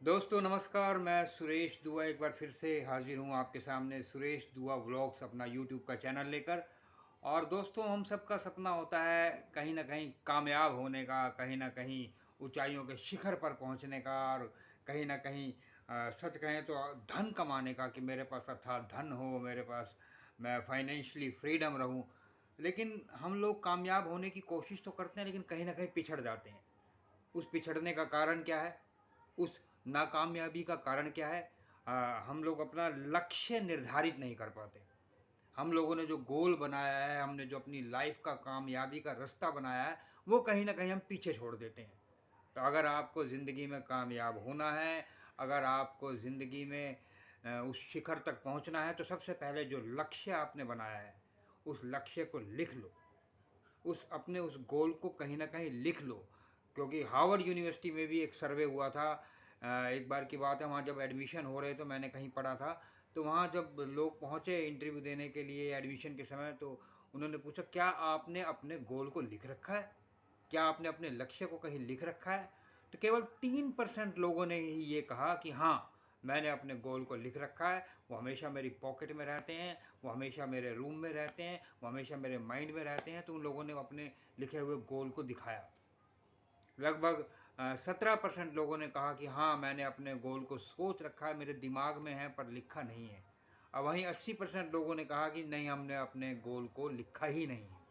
दोस्तों नमस्कार। मैं सुरेश दुआ एक बार फिर से हाजिर हूँ आपके सामने। सुरेश दुआ व्लॉग्स अपना यूट्यूब का चैनल लेकर। और दोस्तों, हम सबका सपना होता है कहीं ना कहीं कामयाब होने का, कहीं ना कहीं ऊंचाइयों के शिखर पर पहुँचने का, और कहीं ना कहीं सच कहें तो धन कमाने का, कि मेरे पास अथाह धन हो, मेरे पास मैं फाइनेंशियली फ्रीडम रहूं। लेकिन हम लोग कामयाब होने की कोशिश तो करते हैं, लेकिन कहीं ना कहीं पिछड़ जाते हैं। उस पिछड़ने का कारण क्या है? उस नाकामयाबी का कारण क्या है? हम लोग अपना लक्ष्य निर्धारित नहीं कर पाते। हम लोगों ने जो गोल बनाया है, हमने जो अपनी लाइफ का कामयाबी का रास्ता बनाया है, वो कहीं ना कहीं हम पीछे छोड़ देते हैं। तो अगर आपको ज़िंदगी में कामयाब होना है, अगर आपको ज़िंदगी में उस शिखर तक पहुंचना है, तो सबसे पहले जो लक्ष्य आपने बनाया है, उस लक्ष्य को लिख लो। उस गोल को कहीं ना कहीं लिख लो। क्योंकि हार्वर्ड यूनिवर्सिटी में भी एक सर्वे हुआ था। एक बार की बात है, वहाँ जब एडमिशन हो रहे तो मैंने कहीं पढ़ा था। तो वहाँ जब लोग पहुँचे इंटरव्यू देने के लिए एडमिशन के समय, तो उन्होंने पूछा, क्या आपने अपने गोल को लिख रखा है? क्या आपने अपने लक्ष्य को कहीं लिख रखा है? तो केवल 3% लोगों ने ही ये कहा कि हाँ, मैंने अपने गोल को लिख रखा है। वो हमेशा मेरी पॉकेट में रहते हैं, वो हमेशा मेरे रूम में रहते हैं, वो हमेशा मेरे माइंड में रहते हैं। तो उन लोगों ने अपने लिखे हुए गोल को दिखाया। लगभग 17% लोगों ने कहा कि हाँ, मैंने अपने गोल को सोच रखा है, मेरे दिमाग में है पर लिखा नहीं है। और वहीं 80% लोगों ने कहा कि नहीं, हमने अपने गोल को लिखा ही नहीं है।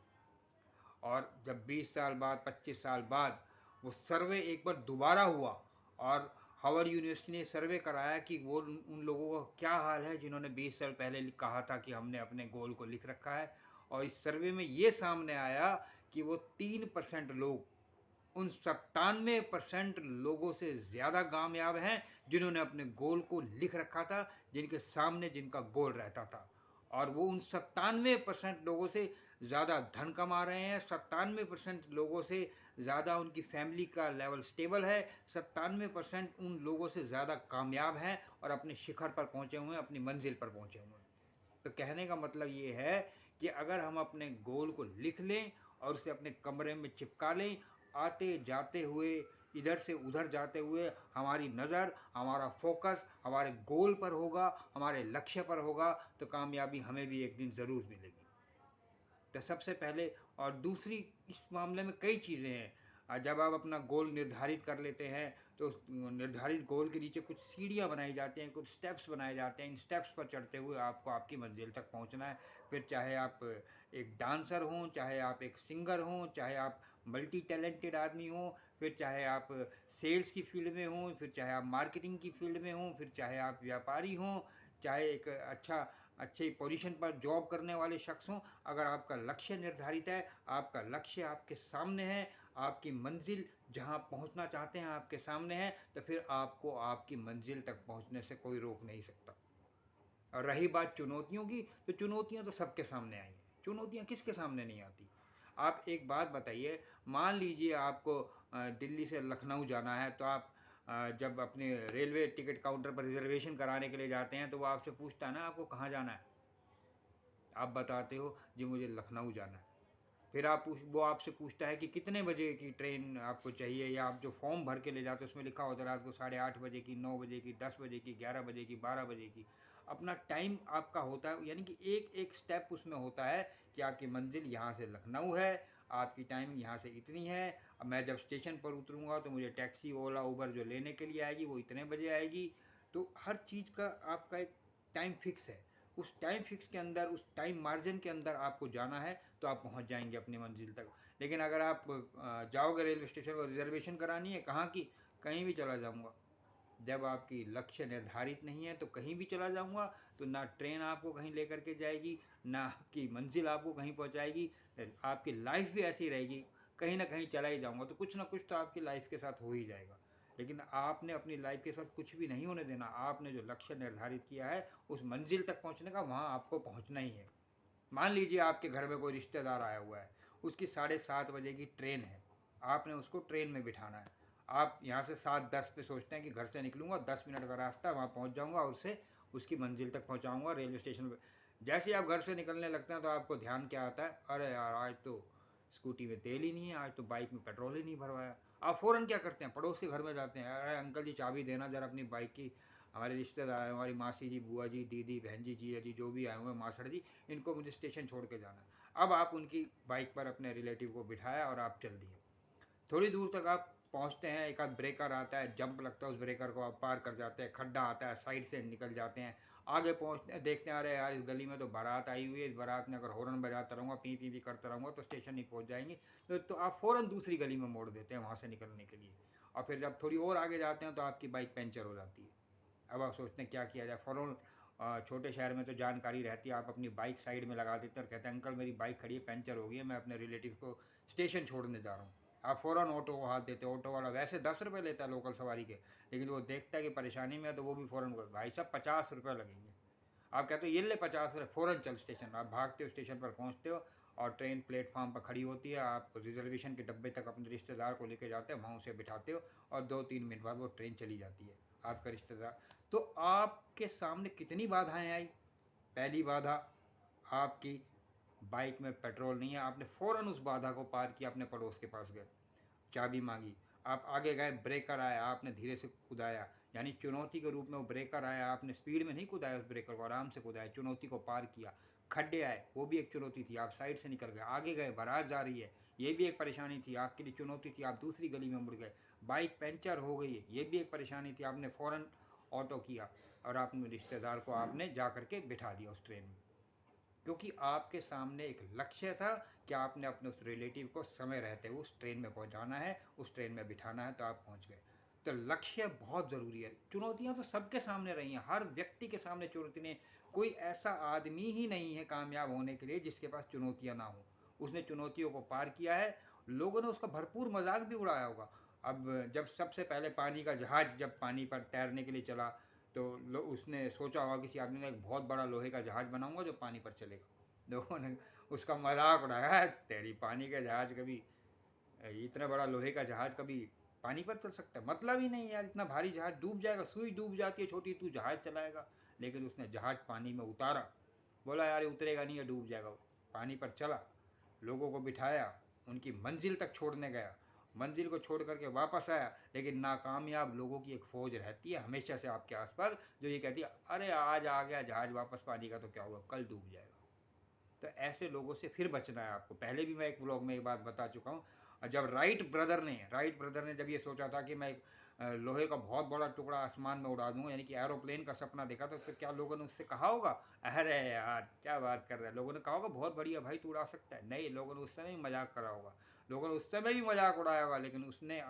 और जब 20 साल बाद, 25 साल बाद वो सर्वे एक बार दोबारा हुआ, और हार्वर्ड यूनिवर्सिटी ने सर्वे कराया कि वो उन लोगों का क्या हाल है जिन्होंने 20 साल पहले कहा था कि हमने अपने गोल को लिख रखा है। और इस सर्वे में ये सामने आया कि वो 3% लोग उन 97% लोगों से ज़्यादा कामयाब हैं जिन्होंने अपने गोल को लिख रखा था, जिनके सामने जिनका गोल रहता था। और वो उन 97% लोगों से ज़्यादा धन कमा रहे हैं, 97% लोगों से ज़्यादा उनकी फैमिली का लेवल स्टेबल है, 97% उन लोगों से ज़्यादा कामयाब हैं और अपने शिखर पर पहुँचे हुए हैं, अपनी मंजिल पर पहुँचे हुए हैं। तो कहने का मतलब ये है कि अगर हम अपने गोल को लिख लें और उसे अपने कमरे में चिपका लें, आते जाते हुए, इधर से उधर जाते हुए हमारी नज़र, हमारा फोकस हमारे गोल पर होगा, हमारे लक्ष्य पर होगा, तो कामयाबी हमें भी एक दिन ज़रूर मिलेगी। तो सबसे पहले, और दूसरी, इस मामले में कई चीज़ें हैं। जब आप अपना गोल निर्धारित कर लेते हैं, तो उस निर्धारित गोल के नीचे कुछ सीढ़ियाँ बनाई जाती हैं, कुछ स्टेप्स बनाए जाते हैं। इन स्टेप्स पर चढ़ते हुए आपको आपकी मंजिल तक पहुंचना है। फिर चाहे आप एक डांसर हों, चाहे आप एक सिंगर हों, चाहे आप मल्टी टैलेंटेड आदमी हों, फिर चाहे आप सेल्स की फील्ड में हों, फिर चाहे आप मार्केटिंग की फील्ड में हों, फिर चाहे आप व्यापारी हों, चाहे एक अच्छी पोजीशन पर जॉब करने वाले शख्स हों। अगर आपका लक्ष्य निर्धारित है, आपका लक्ष्य आपके सामने है, आपकी मंजिल जहाँ पहुँचना चाहते हैं आपके सामने है, तो फिर आपको आपकी मंजिल तक पहुँचने से कोई रोक नहीं सकता। और रही बात चुनौतियों की, तो चुनौतियाँ तो सबके सामने आई हैं। चुनौतियाँ किसके सामने नहीं आती? आप एक बात बताइए, मान लीजिए आपको दिल्ली से लखनऊ जाना है, तो आप जब अपने रेलवे टिकट काउंटर पर रिजर्वेशन कराने के लिए जाते हैं, तो वो आपसे पूछता है ना, आपको कहाँ जाना है? आप बताते हो जी मुझे लखनऊ जाना है। फिर वो आपसे पूछता है कि कितने बजे की ट्रेन आपको चाहिए, या आप जो फॉर्म भर के ले जाते हो उसमें लिखा होता है रात को 8:30 बजे की, 9 बजे की, 10 बजे की, 11 बजे की, 12 बजे की। अपना टाइम आपका होता है, यानी कि एक एक स्टेप उसमें होता है कि आपकी मंजिल यहाँ से लखनऊ है, आपकी टाइम यहाँ से इतनी है। अब मैं जब स्टेशन पर उतरूँगा तो मुझे टैक्सी, ओला, उबर जो लेने के लिए आएगी वो इतने बजे आएगी। तो हर चीज़ का आपका एक टाइम फिक्स है। उस टाइम फिक्स के अंदर, उस टाइम मार्जिन के अंदर आपको जाना है, तो आप पहुंच जाएंगे अपनी मंजिल तक। लेकिन अगर आप जाओगे रेलवे स्टेशन पर, रिजर्वेशन करानी है, कहाँ की? कहीं भी चला जाऊंगा। जब आपकी लक्ष्य निर्धारित नहीं है तो कहीं भी चला जाऊंगा, तो ना ट्रेन आपको कहीं लेकर के जाएगी, ना आपकी मंजिल आपको कहीं पहुंचाएगी। आपकी लाइफ भी ऐसी रहेगी, कहीं ना कहीं चला ही जाऊंगा, तो कुछ ना कुछ तो आपकी लाइफ के साथ हो ही जाएगा। लेकिन आपने अपनी लाइफ के साथ कुछ भी नहीं होने देना। आपने जो लक्ष्य निर्धारित किया है उस मंजिल तक पहुंचने का, वहाँ आपको पहुंचना ही है। मान लीजिए आपके घर में कोई रिश्तेदार आया हुआ है, उसकी 7:30 बजे की ट्रेन है, आपने उसको ट्रेन में बिठाना है। आप यहाँ से 7:10 पे सोचते हैं कि घर से निकलूँगा, 10 मिनट का रास्ता, वहाँ पहुँच जाऊँगा और उसे उसकी मंजिल तक पहुँचाऊँगा रेलवे स्टेशन पर। जैसे ही आप घर से निकलने लगते हैं तो आपको ध्यान क्या आता है? अरे यार, आज तो स्कूटी में तेल ही नहीं है, आज तो बाइक में पेट्रोल ही नहीं भरवाया, आप फ़ौरन क्या करते हैं, पड़ोस के घर में जाते हैं, अरे अंकल जी चाबी देना ज़रा अपनी बाइक की, हमारे रिश्तेदार आए, हमारी मासी जी, बुआ जी, दीदी, बहन जी, जीजा जी, जो भी आए हुए हैं, मासड़ जी, इनको मुझे स्टेशन छोड़ के जाना है। अब आप उनकी बाइक पर अपने रिलेटिव को बिठाया और आप चल दिए। थोड़ी दूर तक आप पहुंचते हैं, एक आध ब्रेकर आता है, जंप लगता है, उस ब्रेकर को आप पार कर जाते हैं, खड्डा आता है, साइड से निकल जाते हैं, आगे पहुंचते हैं, देखते हैं अरे यार इस गली में तो बारात आई हुई है, इस बारात में अगर हॉर्न बजाता रहूँगा, पी पी पी करता रहूँगा तो स्टेशन नहीं पहुंच जाएंगी। तो आप फ़ौरन दूसरी गली में मोड़ देते हैं वहाँ से निकलने के लिए। और फिर जब थोड़ी और आगे जाते हैं तो आपकी बाइक पंचर हो जाती है। अब आप सोचते हैं क्या किया जाए, फ़ौरन छोटे शहर में तो जानकारी रहती है, आप अपनी बाइक साइड में लगा देते हैं और कहते हैं अंकल मेरी बाइक खड़ी है, पंचर हो गई है, मैं अपने रिलेटिव को स्टेशन छोड़ने जा रहा हूँ। आप फ़ौरन ऑटो को हाथ देते, ऑटो वाला वैसे 10 रुपये लेता है लोकल सवारी के, लेकिन वो देखता है कि परेशानी में है तो वो भी फ़ौरन भाई साहब 50 रुपये लगेंगे। आप कहते हो ये ले 50 रुपये, फ़ौरन चल स्टेशन। आप भागते हो, स्टेशन पर पहुँचते हो और ट्रेन प्लेटफार्म पर खड़ी होती है, आप रिजर्वेशन के डब्बे तक अपने रिश्तेदार को लेके जाते हैं, वहाँ उसे बिठाते हो और 2-3 मिनट बाद वो ट्रेन चली जाती है। आपका रिश्तेदार, तो आपके सामने कितनी बाधाएं आई। पहली बाधा, आपकी बाइक में पेट्रोल नहीं है, आपने फ़ौरन उस बाधा को पार किया, अपने पड़ोस के पास गए, चाबी मांगी, आप आगे गए, ब्रेकर आया, आपने धीरे से कूदाया, यानी चुनौती के रूप में वो ब्रेकर आया, आपने स्पीड में नहीं कूदाया उस ब्रेकर को, आराम से कूदाया, चुनौती को पार किया। खड्डे आए, वो भी एक चुनौती थी, आप साइड से निकल गए, आगे गए, बारात जा रही है, ये भी एक परेशानी थी, आपके लिए चुनौती थी, आप दूसरी गली में मुड़ गए। बाइक पंचर हो गई है, ये भी एक परेशानी थी, आपने फ़ौरन ऑटो किया और आपने रिश्तेदार को आपने जा करके बिठा दिया उस ट्रेन में, क्योंकि आपके सामने एक लक्ष्य था कि आपने अपने उस रिलेटिव को समय रहते हुए उस ट्रेन में पहुंचाना है, उस ट्रेन में बिठाना है, तो आप पहुंच गए। तो लक्ष्य बहुत ज़रूरी है। चुनौतियां तो सबके सामने रही हैं, हर व्यक्ति के सामने चुनौती ने, कोई ऐसा आदमी ही नहीं है कामयाब होने के लिए जिसके पास चुनौतियां ना हो। उसने चुनौतियों को पार किया है, लोगों ने उसका भरपूर मजाक भी उड़ाया होगा। अब जब सबसे पहले पानी का जहाज़ जब पानी पर तैरने के लिए चला, तो उसने सोचा होगा किसी आदमी ने, एक बहुत बड़ा लोहे का जहाज़ बनाऊंगा जो पानी पर चलेगा। लोगों ने उसका मजाक उड़ाया, "है, तेरी पानी का जहाज़ कभी, इतना बड़ा लोहे का जहाज़ कभी पानी पर चल सकता है, मतलब ही नहीं यार, इतना भारी जहाज़ डूब जाएगा, सुई डूब जाती है छोटी, तू जहाज़ चलाएगा।" लेकिन उसने जहाज़ पानी में उतारा, बोला यार ये उतरेगा नहीं, ये डूब जाएगा। पानी पर चला, लोगों को बिठाया, उनकी मंजिल तक छोड़ने गया, मंजिल को छोड़ करके वापस आया, लेकिन नाकामयाब लोगों की एक फ़ौज रहती है हमेशा से आपके आसपास, जो ये कहती है अरे आज आ गया जहाज़ वापस पानी का तो क्या हुआ, कल डूब जाएगा। तो ऐसे लोगों से फिर बचना है आपको। पहले भी मैं एक ब्लॉग में ये बात बता चुका हूँ। और जब राइट ब्रदर ने जब ये सोचा था कि मैं एक लोहे का बहुत बड़ा टुकड़ा आसमान में उड़ा दूंगा, यानी कि एरोप्लेन का सपना देखा, तो फिर क्या लोगों ने उससे कहा होगा, अरे यार क्या बात कर रहे हैं, लोगों ने कहा होगा बहुत बढ़िया भाई तू उड़ा सकता है, नहीं, लोगों ने उस समय भी मजाक करा होगा, लोगों ने उस समय भी मजाक उड़ाया होगा, लेकिन उसने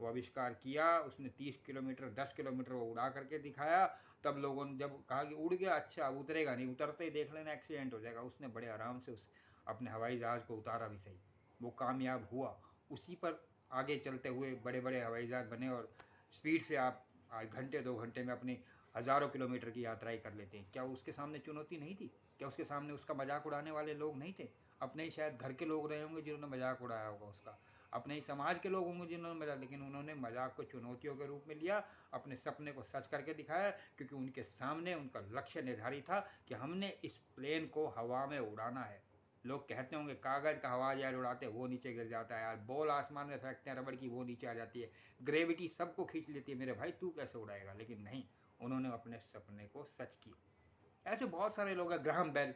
वो आविष्कार किया, उसने 30 किलोमीटर 10 किलोमीटर वो उड़ा करके दिखाया। तब लोगों ने जब कहा कि उड़ गया, अच्छा उतरेगा नहीं, उतरते ही देख लेना एक्सीडेंट हो जाएगा, उसने बड़े आराम से उस अपने हवाई जहाज़ को उतारा भी सही, वो कामयाब हुआ। उसी पर आगे चलते हुए बड़े बड़े हवाई जहाज़ बने और स्पीड से आप घंटे 2 घंटे में अपनी हज़ारों किलोमीटर की यात्राएं कर लेते हैं। क्या उसके सामने चुनौती नहीं थी? क्या उसके सामने उसका मजाक उड़ाने वाले लोग नहीं थे? अपने ही शायद घर के लोग रहे होंगे जिन्होंने मजाक उड़ाया होगा उसका, अपने ही समाज के लोग होंगे जिन्होंने मजाक, लेकिन उन्होंने मजाक को चुनौतियों के रूप में लिया, अपने सपने को सच करके दिखाया, क्योंकि उनके सामने उनका लक्ष्य निर्धारित था कि हमने इस प्लेन को हवा में उड़ाना है। लोग कहते होंगे कागज़ का हवाई जहाज उड़ाते हैं वो नीचे गिर जाता है यार, बॉल आसमान में फेंकते हैं रबड़ की वो नीचे आ जाती है, ग्रेविटी सबको खींच लेती है, मेरे भाई तू कैसे उड़ाएगा, लेकिन नहीं, उन्होंने अपने सपने को सच किया। ऐसे बहुत सारे लोग हैं, ग्राहम बेल,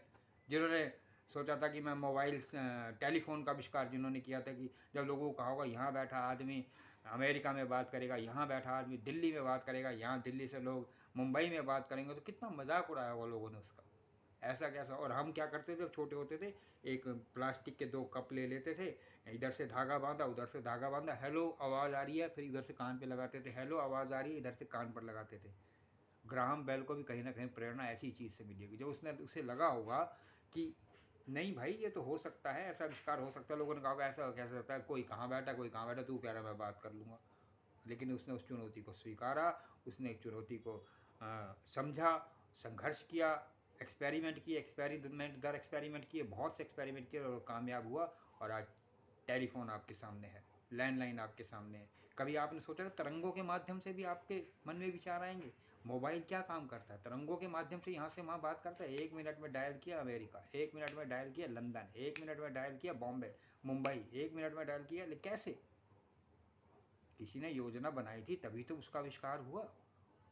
जिन्होंने सोचा था कि मैं मोबाइल टेलीफोन का आविष्कार जिन्होंने किया था, कि जब लोगों को कहा होगा यहाँ बैठा आदमी अमेरिका में बात करेगा, यहाँ बैठा आदमी दिल्ली में बात करेगा, यहाँ दिल्ली से लोग मुंबई में बात करेंगे, तो कितना मजाक उड़ाया होगा लोगों ने उसका, ऐसा कैसा। और हम क्या करते थे जब छोटे होते थे, एक प्लास्टिक के 2 कप ले लेते थे, इधर से धागा बांधा उधर से धागा बांधा, हेलो आवाज़ आ रही है, फिर इधर से कान पे लगाते थे, हेलो आवाज़ आ रही है, इधर से कान पर लगाते थे। ग्राहम बेल को भी कहीं ना कहीं प्रेरणा ऐसी चीज़ से मिली होगी, जो उसने उसे लगा होगा कि नहीं भाई ये तो हो सकता है, ऐसा आविष्कार हो सकता है, लोगों ने कहा होगा ऐसा कैसे होता है, कोई कहाँ बैठा कोई कहाँ बैठा, तू कह रहा मैं बात कर लूँगा। लेकिन उसने उस चुनौती को स्वीकारा, उसने एक चुनौती को समझा, संघर्ष किया, एक्सपेरिमेंट दर एक्सपेरिमेंट किए, बहुत से एक्सपेरिमेंट किए और कामयाब हुआ। और आज टेलीफोन आपके सामने है, लैंडलाइन आपके सामने है। कभी आपने सोचा तरंगों के माध्यम से भी आपके मन में विचार आएंगे? मोबाइल क्या काम करता है, तरंगों के माध्यम से यहाँ से वहाँ बात करता है। 1 मिनट में डायल किया अमेरिका, 1 मिनट में डायल किया लंदन, 1 मिनट में डायल किया बॉम्बे, मुंबई, 1 मिनट में डायल किया, कैसे? किसी ने योजना बनाई थी तभी तो उसका आविष्कार हुआ।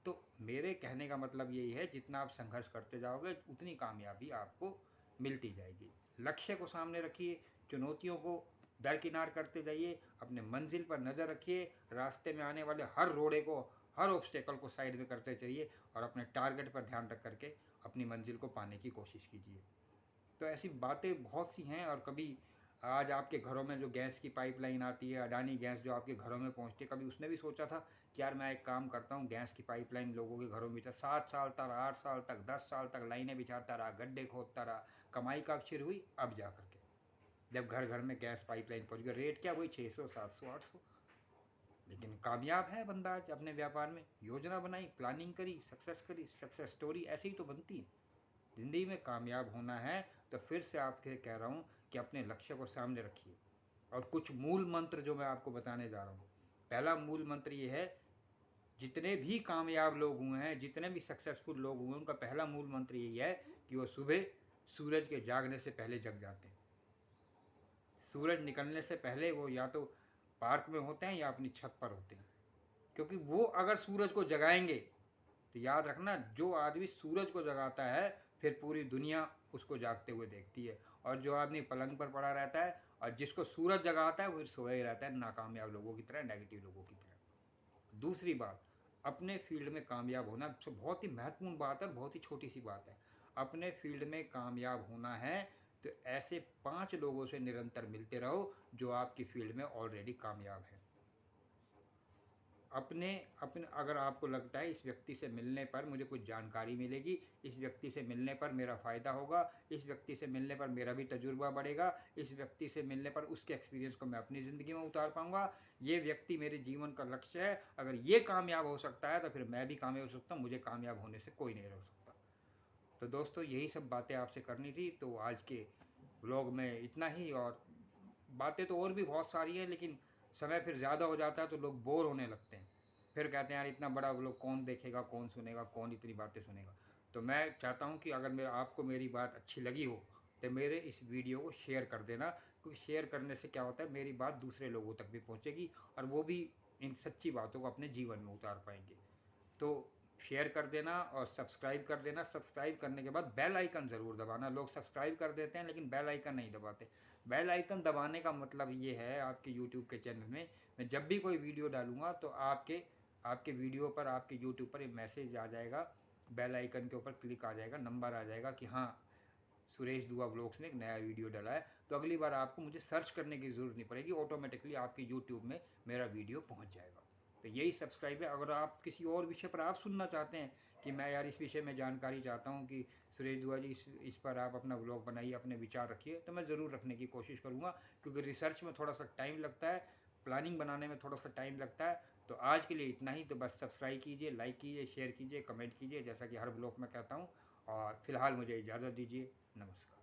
तो मेरे कहने का मतलब यही है, जितना आप संघर्ष करते जाओगे उतनी कामयाबी आपको मिलती जाएगी। लक्ष्य को सामने रखिए, चुनौतियों को दरकिनार करते जाइए, अपने मंजिल पर नज़र रखिए, रास्ते में आने वाले हर रोड़े को, हर ऑब्स्टेकल को साइड में करते चलिए और अपने टारगेट पर ध्यान रख करके अपनी मंजिल को पाने की कोशिश कीजिए। तो ऐसी बातें बहुत सी हैं। और कभी आज आपके घरों में जो गैस की पाइपलाइन आती है, अडानी गैस जो आपके घरों में पहुंचती है, कभी उसने भी सोचा था कि यार मैं एक काम करता हूँ, गैस की पाइपलाइन लोगों के घरों में 7 साल तक, 8 साल तक, 10 साल तक लाइनें बिछाता रहा, गड्ढे खोदता रहा, कमाई कब शुरू हुई? अब जा करके जब घर घर में गैस पाइपलाइन पहुँच गई। रेट क्या हुई? 600, 700, 800। लेकिन कामयाब है बंदा आज अपने व्यापार में। योजना बनाई, प्लानिंग करी, सक्सेस स्टोरी ऐसे ही तो बनती है। ज़िंदगी में कामयाब होना है तो फिर से आपके कह रहा हूँ कि अपने लक्ष्य को सामने रखिए। और कुछ मूल मंत्र जो मैं आपको बताने जा रहा हूँ। पहला मूल मंत्र ये है, जितने भी कामयाब लोग हुए हैं, जितने भी सक्सेसफुल लोग हुए हैं, उनका पहला मूल मंत्र यही है कि वो सुबह सूरज के जागने से पहले जग जाते हैं। सूरज निकलने से पहले वो या तो पार्क में होते हैं या अपनी छत पर होते हैं। क्योंकि वो अगर सूरज को जगाएंगे तो याद रखना, जो आदमी सूरज को जगाता है फिर पूरी दुनिया उसको जागते हुए देखती है। और जो आदमी पलंग पर पड़ा रहता है और जिसको सूरज जगाता है वो फिर सोया ही रहता है, नाकामयाब लोगों की तरह, नेगेटिव लोगों की तरह। दूसरी बात, अपने फील्ड में कामयाब होना बहुत ही महत्वपूर्ण बात है, बहुत ही छोटी सी बात है। अपने फील्ड में कामयाब होना है तो ऐसे 5 लोगों से निरंतर मिलते रहो जो आपकी फील्ड में ऑलरेडी कामयाब है। अपने अपने अगर आपको लगता है इस व्यक्ति से मिलने पर मुझे कुछ जानकारी मिलेगी, इस व्यक्ति से मिलने पर मेरा फ़ायदा होगा, इस व्यक्ति से मिलने पर मेरा भी तजुर्बा बढ़ेगा, इस व्यक्ति से मिलने पर उसके एक्सपीरियंस को मैं अपनी ज़िंदगी में उतार पाऊँगा, ये व्यक्ति मेरे जीवन का लक्ष्य है, अगर ये कामयाब हो सकता है तो फिर मैं भी कामयाब हो सकता हूँ, मुझे कामयाब होने से कोई नहीं रोक सकता। तो दोस्तों, यही सब बातें आपसे करनी थी। तो आज के व्लॉग में इतना ही। और बातें तो और भी बहुत सारी हैं, लेकिन समय फिर ज़्यादा हो जाता है तो लोग बोर होने लगते हैं। फिर कहते हैं यार इतना बड़ा व्लॉग कौन देखेगा, कौन सुनेगा, कौन इतनी बातें सुनेगा। तो मैं चाहता हूँ कि अगर आपको मेरी बात अच्छी लगी हो तो मेरे इस वीडियो को शेयर कर देना। क्योंकि शेयर करने से क्या होता है, मेरी बात दूसरे लोगों तक भी पहुँचेगी और वो भी इन सच्ची बातों को अपने जीवन में उतार पाएंगे। तो शेयर कर देना और सब्सक्राइब कर देना। सब्सक्राइब करने के बाद बेल आइकन ज़रूर दबाना। लोग सब्सक्राइब कर देते हैं लेकिन बेल आइकन नहीं दबाते। बेल आइकन दबाने का मतलब ये है, आपके यूट्यूब के चैनल में मैं जब भी कोई वीडियो डालूँगा तो आपके वीडियो पर, आपके यूट्यूब पर एक मैसेज आ जाएगा, बेल आइकन के ऊपर क्लिक आ जाएगा, नंबर आ जाएगा कि हाँ सुरेश दुआ व्लॉग्स ने एक नया वीडियो डाला है। तो अगली बार आपको मुझे सर्च करने की ज़रूरत नहीं पड़ेगी, ऑटोमेटिकली आपके यूट्यूब में मेरा वीडियो पहुंच जाएगा। तो यही सब्सक्राइब है। अगर आप किसी और विषय पर आप सुनना चाहते हैं कि मैं यार इस विषय में जानकारी चाहता हूँ कि सुरेश दुआ जी इस पर आप अपना व्लॉग बनाइए, अपने विचार रखिए, तो मैं ज़रूर रखने की कोशिश करूँगा। क्योंकि रिसर्च में थोड़ा सा टाइम लगता है, प्लानिंग बनाने में थोड़ा सा टाइम लगता है। तो आज के लिए इतना ही। तो बस सब्सक्राइब कीजिए, लाइक कीजिए, शेयर कीजिए, कमेंट कीजिए, जैसा कि हर ब्लॉग में कहता हूँ। और फिलहाल मुझे इजाज़त दीजिए। नमस्कार।